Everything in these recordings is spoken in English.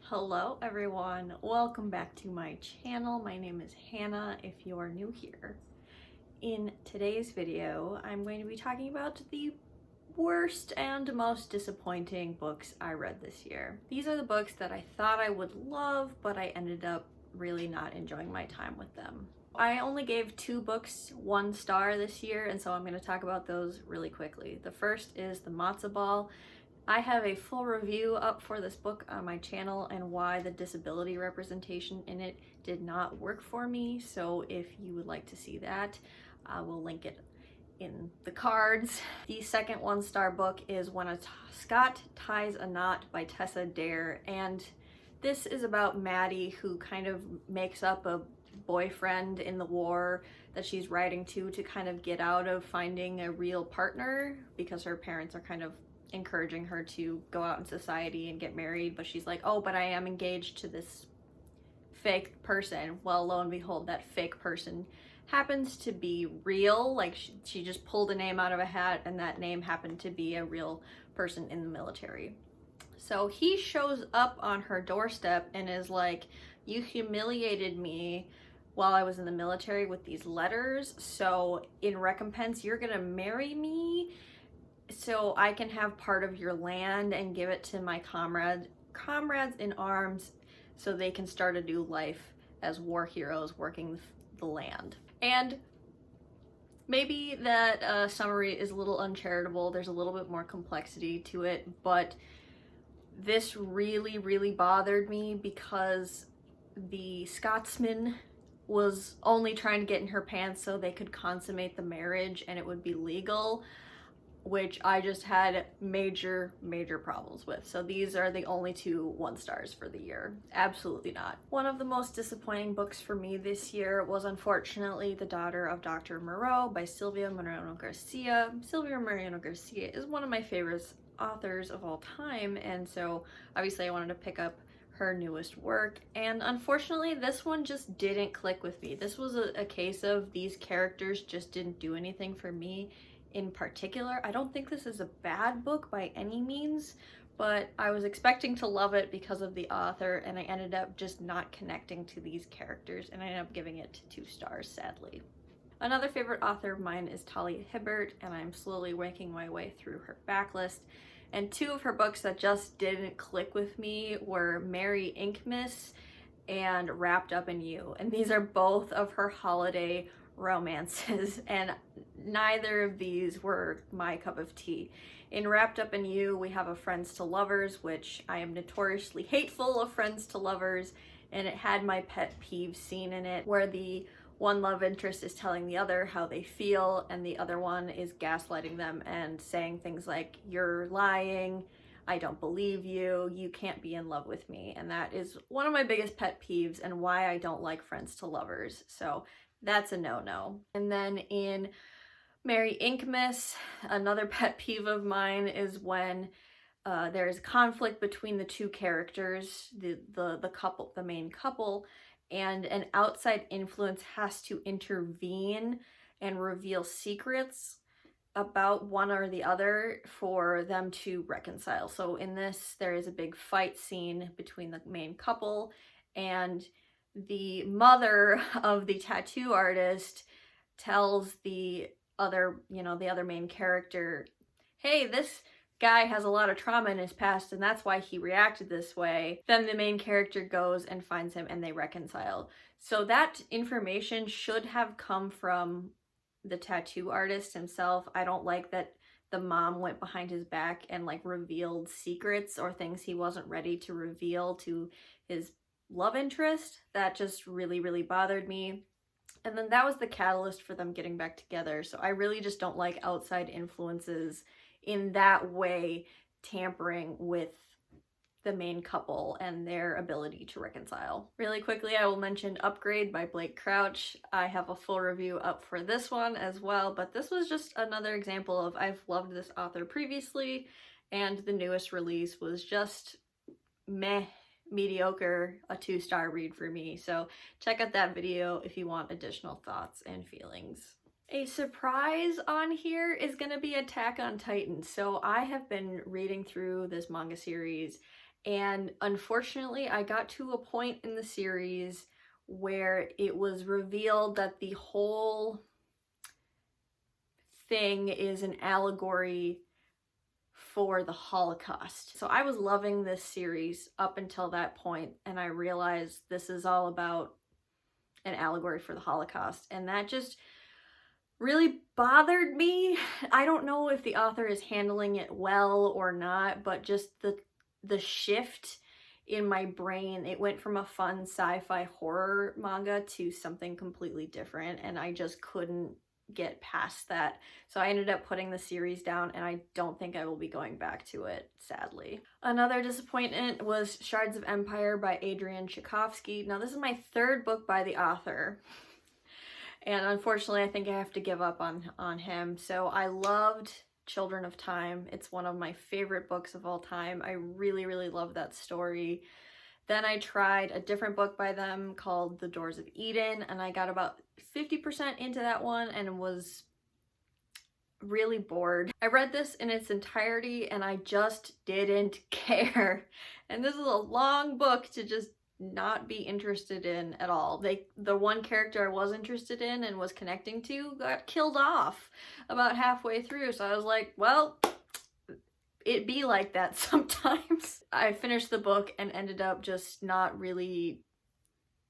Hello everyone, welcome back to my channel. My name is Hannah if you are new here. In today's video, I'm going to be talking about the worst and most disappointing books I read this year. These are the books that I thought I would love, but I ended up really not enjoying my time with them. I only gave 2 books 1 star this year, and so I'm going to talk about those really quickly. The first is The Matzo Ball. I have a full review up for this book on my channel and why the disability representation in it did not work for me. So if you would like to see that, I will link it in the cards. The second 1-star book is When a Scot Ties a Knot by Tessa Dare. And this is about Maddie, who kind of makes up a boyfriend in the war that she's writing to kind of get out of finding a real partner because her parents are kind of encouraging her to go out in society and get married, but she's like, oh, but I am engaged to this fake person. Well, lo and behold, that fake person happens to be real. Like she just pulled a name out of a hat, and that name happened to be a real person in the military. So he shows up on her doorstep and is like, you humiliated me while I was in the military with these letters, so in recompense you're gonna marry me so I can have part of your land and give it to my comrades in arms so they can start a new life as war heroes working the land. And maybe that summary is a little uncharitable. There's a little bit more complexity to it, but this really bothered me because the Scotsman was only trying to get in her pants so they could consummate the marriage and it would be legal, which I just had major problems with. So these are the only 2 1-stars for the year. Absolutely not. One of the most disappointing books for me this year was unfortunately The Daughter of Dr. Moreau by Silvia Moreno Garcia. Silvia Moreno Garcia is one of my favorite authors of all time, and so obviously I wanted to pick up her newest work, and unfortunately this one just didn't click with me. This was a case of these characters just didn't do anything for me in particular. I don't think this is a bad book by any means, but I was expecting to love it because of the author, and I ended up just not connecting to these characters, and I ended up giving it 2 stars, sadly. Another favorite author of mine is Talia Hibbert, and I'm slowly working my way through her backlist. And 2 of her books that just didn't click with me were Merry Inkmas and Wrapped Up in You. And these are both of her holiday romances, and neither of these were my cup of tea. In Wrapped Up in You, we have a friends to lovers, which I am notoriously hateful of friends to lovers, and it had my pet peeve scene in it where the one love interest is telling the other how they feel and the other one is gaslighting them and saying things like, you're lying, I don't believe you, you can't be in love with me. And that is one of my biggest pet peeves and why I don't like friends to lovers. So that's a no-no. And then in Merry Inkmas, another pet peeve of mine is when there's conflict between the 2 characters, the couple, the main couple, and an outside influence has to intervene and reveal secrets about one or the other for them to reconcile. So in this, there is a big fight scene between the main couple, and the mother of the tattoo artist tells the other, the other main character, hey, this guy has a lot of trauma in his past and that's why he reacted this way. Then the main character goes and finds him and they reconcile. So that information should have come from the tattoo artist himself. I don't like that the mom went behind his back and like revealed secrets or things he wasn't ready to reveal to his love interest. That just really bothered me. And then that was the catalyst for them getting back together. So I really just don't like outside influences in that way tampering with the main couple and their ability to reconcile. Really quickly, I will mention Upgrade by Blake Crouch. I have a full review up for this one as well, but this was just another example of I've loved this author previously and the newest release was just meh, mediocre, a 2-star read for me. So check out that video if you want additional thoughts and feelings. A surprise on here is going to be Attack on Titan. So I have been reading through this manga series And unfortunately, I got to a point in the series where it was revealed that the whole thing is an allegory for the Holocaust. So I was loving this series up until that point, and I realized this is all about an allegory for the Holocaust, and that just really bothered me. I don't know if the author is handling it well or not, but just the shift in my brain, it went from a fun sci-fi horror manga to something completely different, and I just couldn't get past that. So I ended up putting the series down, and I don't think I will be going back to it, sadly. Another disappointment was Shards of Empire by Adrian Tchaikovsky. Now this is my third book by the author, and unfortunately I think I have to give up on him. So I loved Children of Time. It's one of my favorite books of all time. I really, really love that story. Then I tried a different book by them called The Doors of Eden, and I got about 50% into that one and was really bored. I read this in its entirety and I just didn't care. And this is a long book to just not be interested in at all. The one character I was interested in and was connecting to got killed off about halfway through, so I was like, well, it be like that sometimes. I finished the book and ended up just not really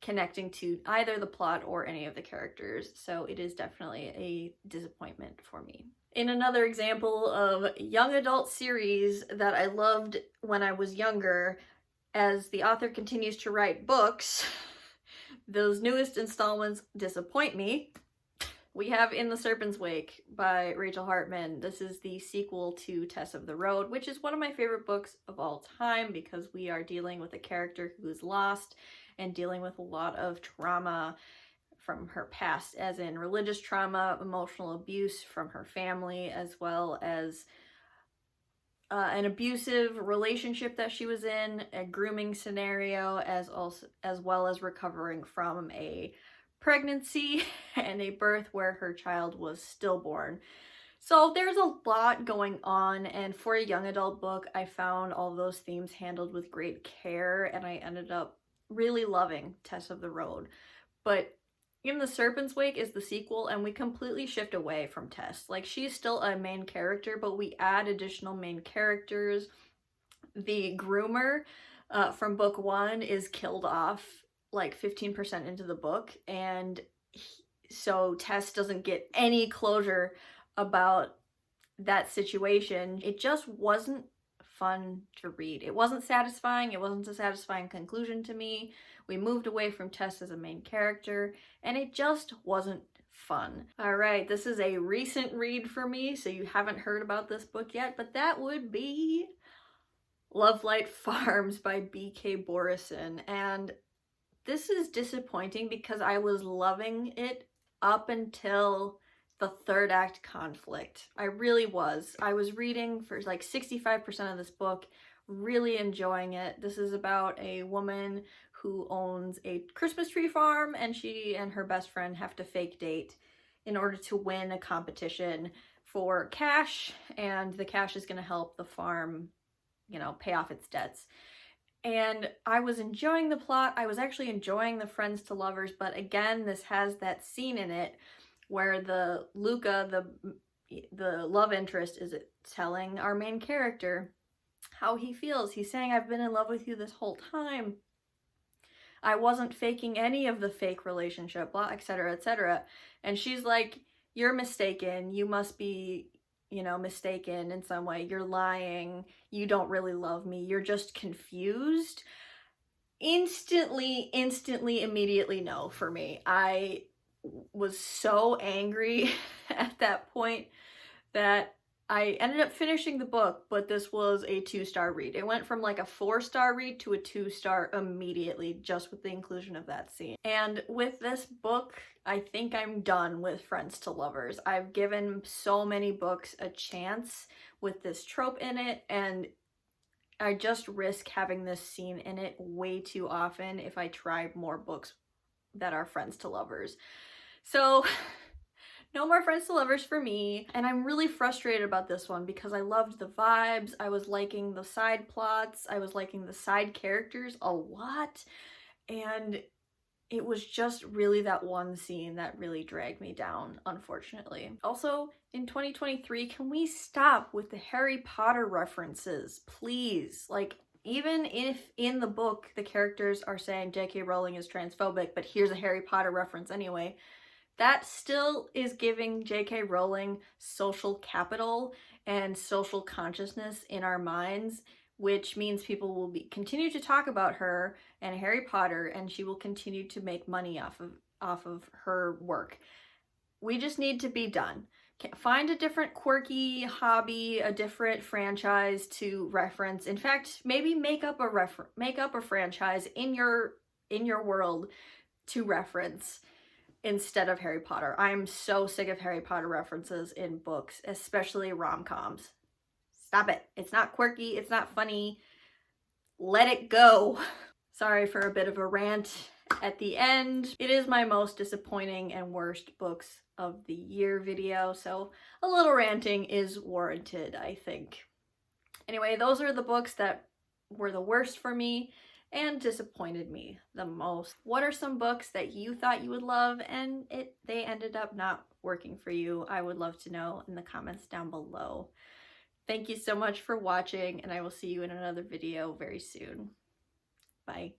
connecting to either the plot or any of the characters, so it is definitely a disappointment for me. In another example of young adult series that I loved when I was younger, as the author continues to write books, those newest installments disappoint me. We have In the Serpent's Wake by Rachel Hartman. This is the sequel to Tess of the Road, which is one of my favorite books of all time because we are dealing with a character who is lost and dealing with a lot of trauma from her past, as in religious trauma, emotional abuse from her family, as well as an abusive relationship that she was in, a grooming scenario, as well as recovering from a pregnancy and a birth where her child was stillborn. So there's a lot going on, and for a young adult book, I found all those themes handled with great care, and I ended up really loving Tess of the Road. But In the Serpent's Wake is the sequel, and we completely shift away from Tess. Like, she's still a main character, but we add additional main characters. The groomer from book 1 is killed off like 15% into the book, and so Tess doesn't get any closure about that situation. It just wasn't fun to read. It wasn't satisfying. It wasn't a satisfying conclusion to me. We moved away from Tess as a main character, and it just wasn't fun. All right, this is a recent read for me, so you haven't heard about this book yet, but that would be Love Light Farms by B.K. Borison. And this is disappointing because I was loving it up until the third act conflict. I really was. I was reading for like 65% of this book, really enjoying it. This is about a woman who owns a Christmas tree farm, and she and her best friend have to fake date in order to win a competition for cash, and the cash is going to help the farm, you know, pay off its debts. And I was enjoying the plot. I was actually enjoying the friends to lovers, but again, this has that scene in it where the Luca, the love interest, is telling our main character how he feels. He's saying, I've been in love with you this whole time. I wasn't faking any of the fake relationship, blah, etc., etc. And she's like, you're mistaken. You must be, you know, mistaken in some way. You're lying. You don't really love me. You're just confused. Instantly, immediately no for me. I was so angry at that point that I ended up finishing the book, but this was a 2-star read. It went from like a 4-star read to a 2-star immediately, just with the inclusion of that scene. And with this book, I think I'm done with friends to lovers. I've given so many books a chance with this trope in it, and I just risk having this scene in it way too often if I try more books that are friends to lovers. So No more friends to lovers for me. And I'm really frustrated about this one because I loved the vibes. I was liking the side plots. I was liking the side characters a lot. And it was just really that one scene that really dragged me down, unfortunately. Also, in 2023, can we stop with the Harry Potter references, please? Like, even if in the book the characters are saying J.K. Rowling is transphobic, but here's a Harry Potter reference anyway, that still is giving J.K. Rowling social capital and social consciousness in our minds, which means people will continue to talk about her and Harry Potter, and she will continue to make money off of her work. We just need to be done. Find a different quirky hobby, a different franchise to reference. In fact, maybe make up a franchise in your world to reference instead of Harry Potter. I'm so sick of Harry Potter references in books, especially rom-coms. Stop it. It's not quirky. It's not funny. Let it go. Sorry for a bit of a rant at the end. It is my most disappointing and worst books of the year video, so a little ranting is warranted, I think. Anyway, those are the books that were the worst for me and disappointed me the most. What are some books that you thought you would love and they ended up not working for you? I would love to know in the comments down below. Thank you so much for watching, and I will see you in another video very soon. Bye.